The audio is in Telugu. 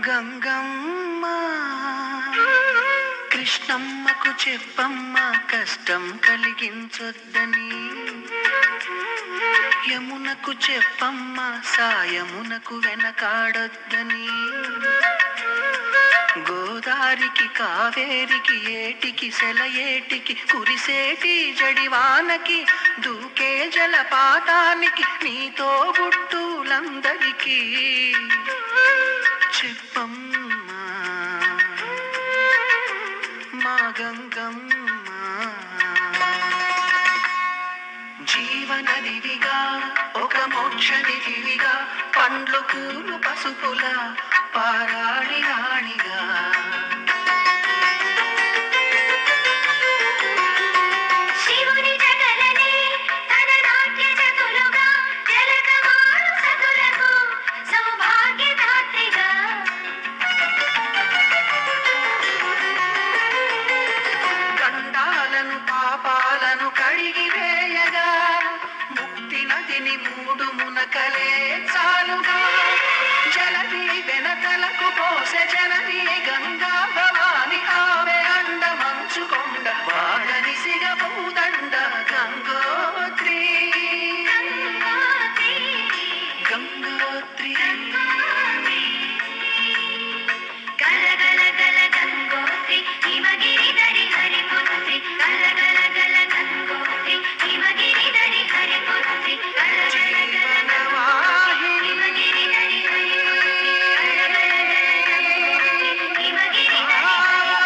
గంగమ్మ కృష్ణమ్మకు చెప్పమ్మ కష్టం కలిగించొద్దని, యమునకు చెప్పమ్మ సాయమునకు వెనకాడొద్దని, గోదారికి కావేరికి ఏటికి సెలయేటికి కురిసేటి జడివానకి దూకే జలపాతానికి నీతో బుట్టులందరికీ చెప్పమ్మా మా గంగమ్మ. జీవనదివిగా ఒక మోక్షనిధివిగా పండ్లు పూలు పసుపుల పారాళి రాణిగా